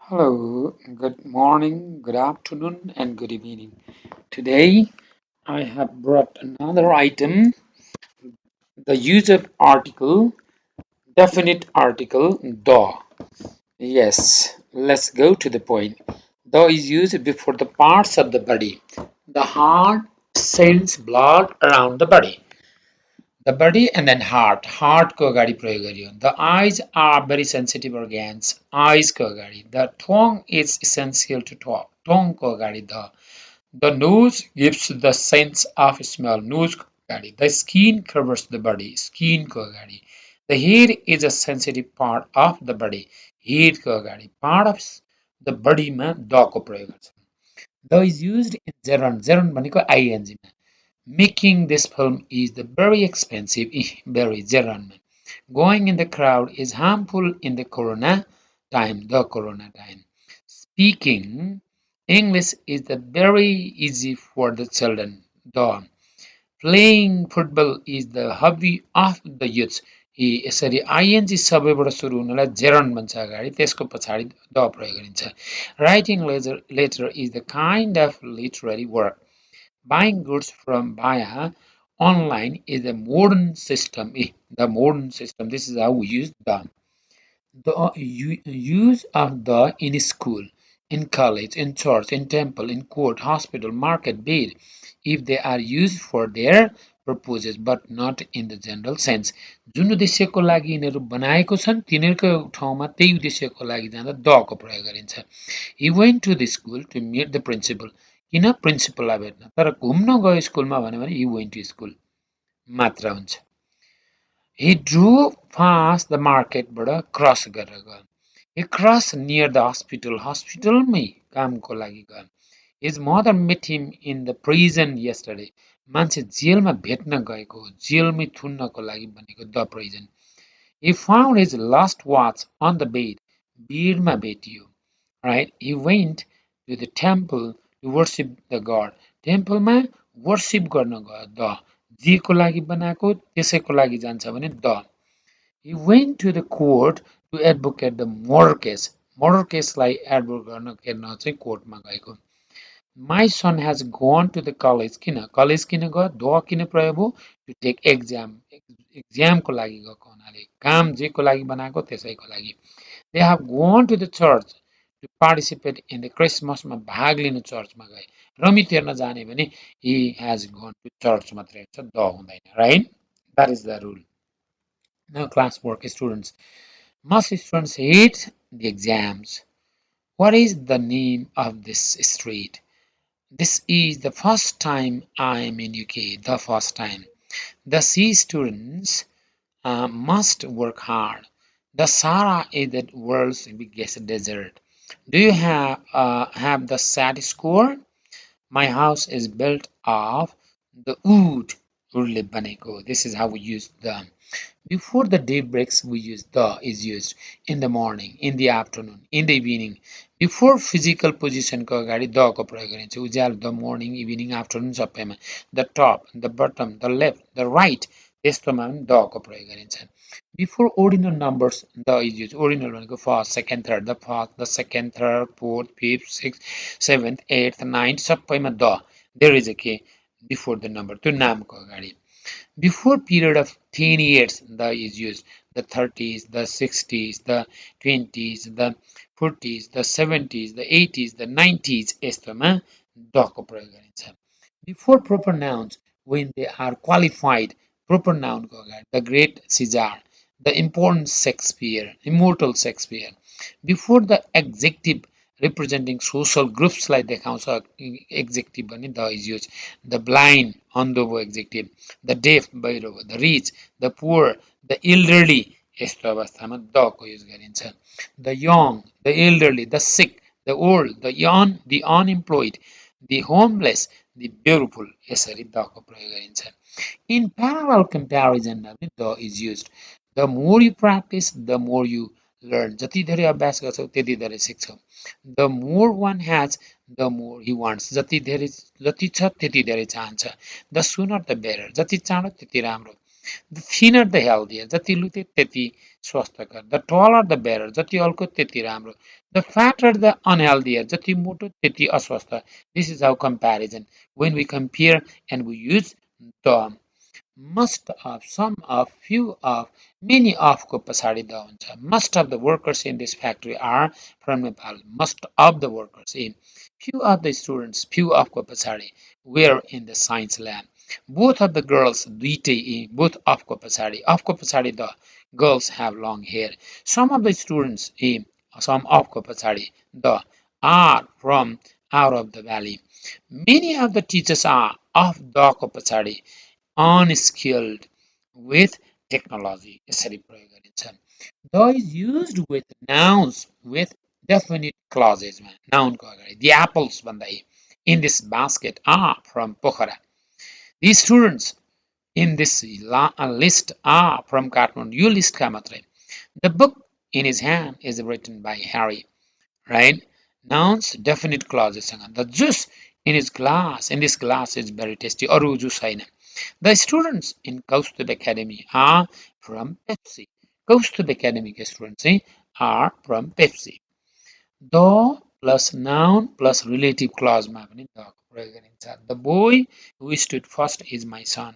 Hello, good morning, good afternoon, and good evening. Today I have brought another item, the use of article, definite article, the. Yes, let's go to the point. The is used before the parts of the body. The heart sends blood around the body. The body and then heart को अगाडि प्रयोग गरियो. The eyes are very sensitive organs. Eyes को अगाडि. The tongue is essential to talk. Tongue को अगाडि the nose gives the sense of smell. Nose को अगाडि. The skin covers the body. Skin को अगाडि. The head is a sensitive part of the body. Head को अगाडि. Part of the body मा the को प्रयोग गर्छ. The is used in gerund. Gerund भनेको ing मा. Making this film is the very expensive, very gerund. Going in the crowd is harmful in the corona time, the corona time. Speaking English is the very easy for the children, the. Playing football is the hobby of the youth. यसरी ING सबैबाट सुरु हुनलाई gerund भन्छ अगाडि त्यसको पछाडि the प्रयोग गरिन्छ. Writing letter is the kind of literary work. Buying goods from via online is a modern system. The modern system. This is how we use the. The use of the in school, in college, in church, in temple, in court, hospital, market, bed, if they are used for their purposes but not in the general sense. जुन उद्देश्यको लागि यिनीहरू बनाएको छन् तिनीहरूको ठाउँमा त्यही उद्देश्यको लागि जाँदा दको प्रयोग गरिन्छ. He went to the school to meet the principal. किन प्रिन्सिपललाई भेट्न. तर घुम्न गयो स्कुलमा भने he went to school मात्र हुन्छ. He drove past the marketबाट क्रस गरेर गयो. He crossed near the hospital. हस्पिटलमै कामको लागि गयो. His mother met him in the prison yesterday. मान्छे जेलमा भेट्न गएको हो. जेलमै थुन्नको लागि भनेको the prison. He found his lost watch on the bed. बेडमा भेटियो. Right? He went to the temple to worship the God. टेम्पलमा worship गर्न गयो. द जेको लागि बनाएको त्यसैको लागि जान्छ भने the. He went to the court to advocate the murder case. Murder caseलाई एडभोकेट गर्न हेर्न चाहिँ कोर्टमा गएको. My son has gone to the college. किन कलेज किन गयो द किन प्रयोग हो to take exam. एक्जामको लागि गएको हुनाले काम जेको लागि बनाएको त्यसैको लागि. They have gone to the church to participate in the Christmas मा भाग लिन चर्चमा गए. रमित हेर्न जाने भने he has gone to church मात्रै हुन्छ द हुँदैन. Right? That is the rule. Now class work students. Most students hate the exams. What is the name of this street? This is the first time I am in UK. The first time. The C students must work hard. The Sahara is the world's biggest desert. Do you have the SAT score? My house is built of the wood. This is how we use the. Before the day breaks, we use the is used in the morning, in the afternoon, in the evening. Before physical position को अगाडि the को प्रयोग गरिन्छ. उज्यालो the morning, evening, afternoon सबैमा. The top, the bottom, the left, the right त्यस्तोमा पनि the को प्रयोग गरिन्छ. Before ordinal numbers, the is used. Ordinal भनेको first, second, third, the first, the second, third, fourth, fifth, sixth, seventh, eighth, ninth सबैमा the. There is a key before the number. त्यो नामको अगाडि. Before period of 10 years, the is used. The 30s, the 60s, the 20s, the 40s, the 70s, the 80s, the 90s यस्तोमा the को प्रयोग गरिन्छ. Before proper nouns, when they are qualified, proper noun को अगाडि. The great Caesar, the important Shakespeare, immortal Shakespeare. Before the adjective representing social groups like देखाउँछ adjective भने the is used. The blind अन्धो भयो adjective. The deaf बहिरो भयो. The rich, the poor, the elderly यस्तो अवस्थामा the को use गरिन्छ. The young, the elderly, the sick, the old, the young, the unemployed, the homeless, the beautiful यसरी the को प्रयोग गरिन्छ. In parallel comparison the is used. The more you practice, the more you learn. जति धेरै अभ्यास गर्छौ त्यति धेरै सिक्छौ. The more one has, the more he wants. जति छ त्यति धेरै चाहन्छ. The sooner the better. जति चाँडो त्यति राम्रो. The thinner the healthier, जति लुते त्यति स्वस्थकर. The taller the better, जति हल्को त्यति राम्रो. The fatter the unhealthier, जति मोटो त्यति अस्वस्थ. This is our comparison. When we compare and we use the must of, some of, few of, many of को पछाडि द हुन्छ. Most of the workers in this factory are from Nepal. Most of the workers in. Few of the students, few of को पछाडि were in the science lab. Both of the girls, दुईटै both of को पछाडि the girls have long hair. Some of the students, some of को पछाडि the are from out of the valley. Many of the teachers are of the को पछाडि unskilled with technology. यसरी प्रयोग गरिन्छ. The is used with nouns with definite clauses. Noun को अगाडि the apples भन्दै in this basket are from Pokhara. These students in this list are from Kathmandu. यो लिस्टका मात्रै. The book in his hand is written by Harry. Right? Nouns definite clauses. The juice in this glass is very tasty. अरू juice छैन. The students in Kaustubh Academy are from Pepsi. Kaustubh Academy के students are from Pepsi. The plus noun plus relative clause मा पनि the प्रयोग गरिन्छ. The boy who stood first is my son.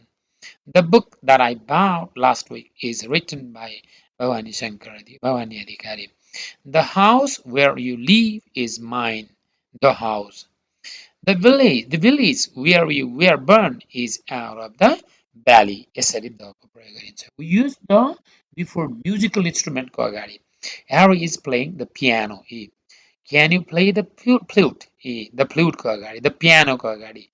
The book that I bought last week is written by Bhawani Adhikari. The house where you live is mine. The house. The village where you were born is out of the valley. यसरी the को प्रयोग गरिन्छ. We use the before musical instrument को अगाडि. Harry is playing the piano. Can you play the flute? The flute को अगाडि. The piano को अगाडि.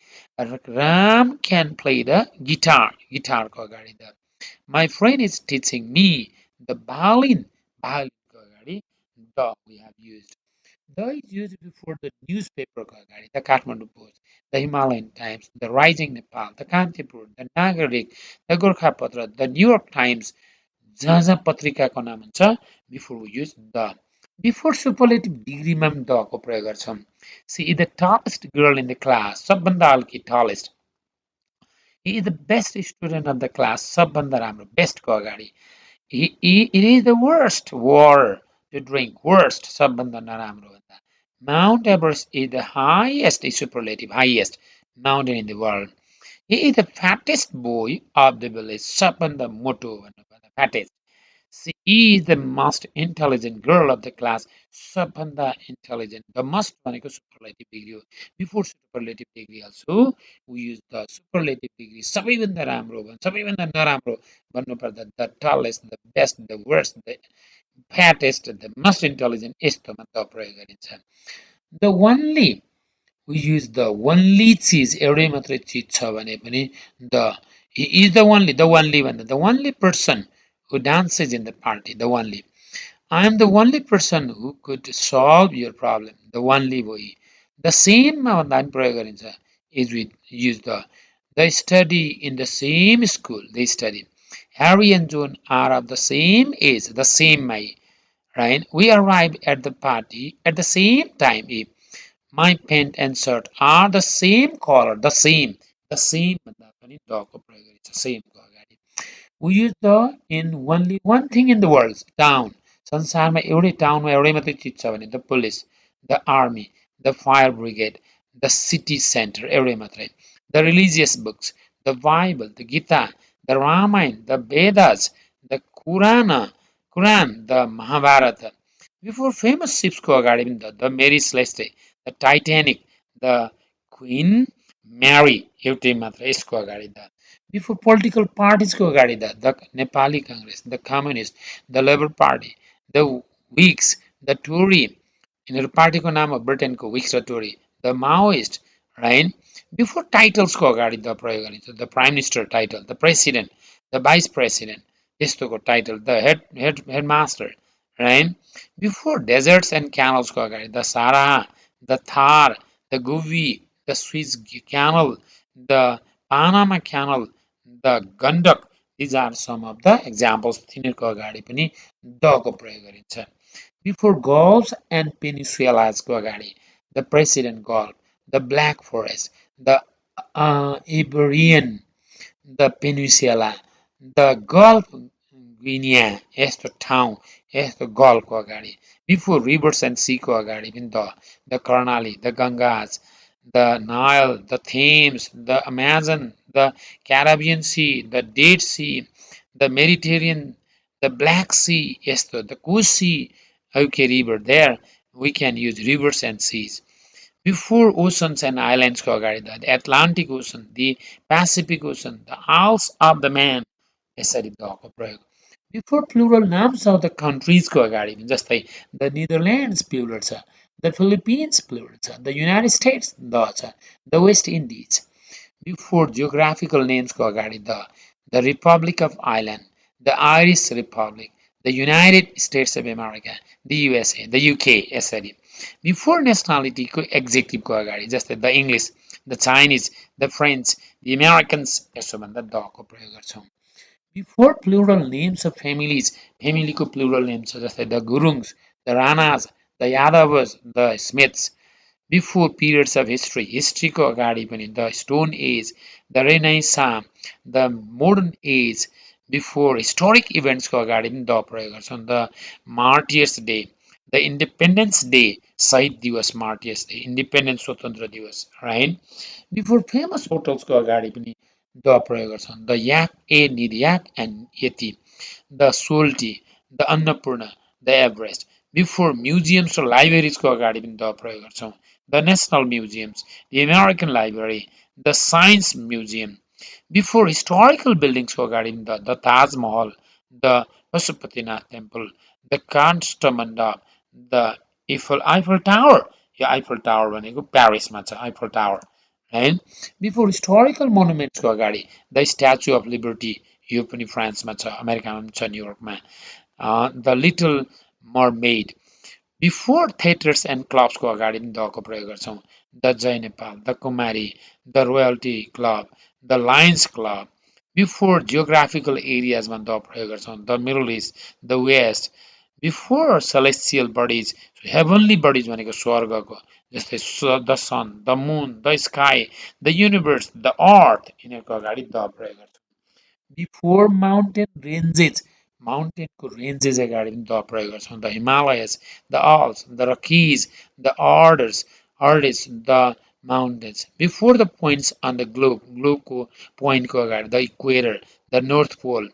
Ram can play the guitar. Guitar को अगाडि. My friend is teaching me the violin. Violin को अगाडि the we have used. The is used before the newspaper को अगाडि. The Kathmandu Post, the Himalayan Times, the Rising Nepal, the Kantipur, the Nagarik, the Gorkhapatra, the New York Times. जहाँ जहाँ पत्रिकाको नाम हुन्छ before we use the. Before superlative degree मा पनि the को प्रयोग गर्छौँ. She is the tallest girl in the class. सबभन्दा हल्की tallest. He is the best student of the class. सबभन्दा राम्रो best को अगाडि. It is the worst war to drink. Worst सबभन्दा नराम्रो भन्दा. Mount Everest is the highest superlative highest mountain in the world. He is the fattest boy of the village. सबभन्दा मोटो भन्नुपर्दा fattest. She is the most intelligent girl of the class. सबभन्दा intelligent. The most भनेको superlative degree हो. Before superlative degree also we use the superlative degree. सबैभन्दा राम्रो सबैभन्दा नराम्रो भन्नुपर्दा the tallest, the best, the worst, the fattest, the most intelligent यस्तोमा the प्रयोग गरिन्छ. The only we use the only चिज एउटै मात्रै चिज छ भने पनि the he is the only भन्दा the only person who dances in the party, the only. I am the only person who could solve your problem, the only boy. The same मा भन्दा पनि प्रयोग गरिन्छ is we use the. They study in the same school, they study. Harry and John are of the same age, the same age, right? We arrive at the party at the same time. My pant and shirt are the same color, the same. The same भन्दा पनि the को प्रयोग गरिन्छ same को अगाडि. We use the in only one thing in the world, town. संसारमा एउटै टाउनमा एउटै मात्रै चिज छ भने the police, the army, the fire brigade, the city center एउटै मात्रै. The religious books, the Bible, the Gita, the Ramayana, the Vedas, the Quran, the Mahabharata. Before famous ships को अगाडि पनि the Mary Celeste, the Titanic, the Queen Mary एउटै मात्र यसको अगाडि the. Before political parties को अगाडि the Nepali Congress, the Communist, the Labour Party, the Whigs, the Tory. यिनीहरू पार्टीको नाम हो ब्रिटेनको Whigs र Tory, the Maoist, right? Before titles को अगाडि the प्रयोग गरिन्छ. The Prime Minister title, the President, the Vice President, यस्तोको title, the headmaster, right? Before deserts and canals को अगाडि the Sahara, the Thar, the Gobi, the Suez Canal, the Panama Canal, the Gandak. These are some of the examples. तिनीहरूको अगाडि पनि the को प्रयोग गरिन्छ. Before Gulfs and peninsulas को अगाडि the President Gulf, the Black Forest, the Iberian, the Peninsula, The Gulf Guinea यस्तो ठाउँ यस्तो गल्फको अगाडि before rivers and sea को अगाडि पनि the Karnali, the Gangas, the Nile, the Thames, the Amazon, the Caribbean Sea, the Dead Sea, the Mediterranean, the Black Sea, यस्तो the Kosi okay river there we can use rivers and seas. Before oceans and islands को अगाडि the Atlantic Ocean, the Pacific Ocean, the Isles of the Man यसरी दको प्रयोग. Before plural nouns of the countries को अगाडि जस्तै the Netherlands plural छ, the Philippines plural छ, the United States the छ, the West Indies. Before geographical names को अगाडि the Republic of Ireland, the Irish Republic, the United States of America, the USA, the UK यसरी. Before nationality को adjective को अगाडि जस्तै the English, the Chinese, the French, the Americans यसो भन्दा the को प्रयोग गर्छौं. Before plural names of families, family को plural names जस्तै the Gurungs, the Ranas, the Yadavas, the Smiths. Before periods of history, history को अगाडि पनि the Stone Age, the Renaissance, the Modern Age. Before historic events को अगाडि पनि the प्रयोग गर्छौं. The Martyrs Day, the Independence Day, शहीद दिवस Martyrs Day, Independence स्वतन्त्र दिवस, right? Before famous hotels को अगाडि पनि the प्रयोग गर्छौं. The Yak A Niryak and Yeti, the Salty, the Annapurna, the Everest. Before museums or libraries को अगाडि पनि the प्रयोग गर्छौं. The National Museums, the American Library, the Science Museum. Before historical buildings को अगाडि पनि the Taj Mahal, the Pashupatinath Temple, the Kanchta the Eiffel Tower. यो Eiffel Tower भनेको प्यारिसमा छ Eiffel Tower. Right? Before historical monuments को अगाडि the Statue of Liberty यो पनि फ्रान्समा छ अमेरिकामा पनि छ न्युयोर्कमा. The Little Mermaid. Before theaters and clubs को अगाडि पनि the को प्रयोग गर्छौं. The Jai Nepal, the Kumari, the Royalty Club, the Lions Club. Before geographical areas मा the प्रयोग गर्छौं. The Middle East, the West. Before celestial bodies, heavenly bodies भनेको स्वर्गको जस्तै the sun, the moon, the sky, the universe, the earth यिनीहरुको अगाडि the प्रयोग गर्छौं. Before mountain ranges, mountain को ranges अगाडि पनि the प्रयोग गर्छौं. The Himalayas, the Alps, the Rockies, the Andes, the mountains. Before the points on the globe, globe को point को अगाडि the equator, the North Pole.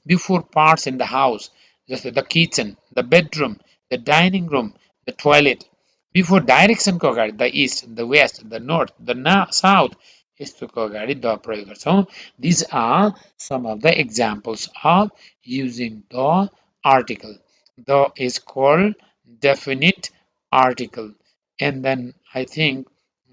Before parts in the house, जस्तै the kitchen, the bedroom, the dining room, the toilet. Before direction को अगाडि the east, the west, the north, the south यस्तोको अगाडि the प्रयोग गर्छौं. These are some of the examples of using the article. The is called definite article, and then I think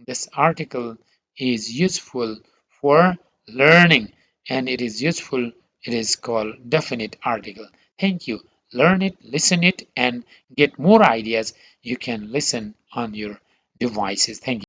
this article is useful for learning, and it is useful. It is called definite article. Thank you. Learn it, listen it, and get more ideas. You can listen on your devices. Thank you.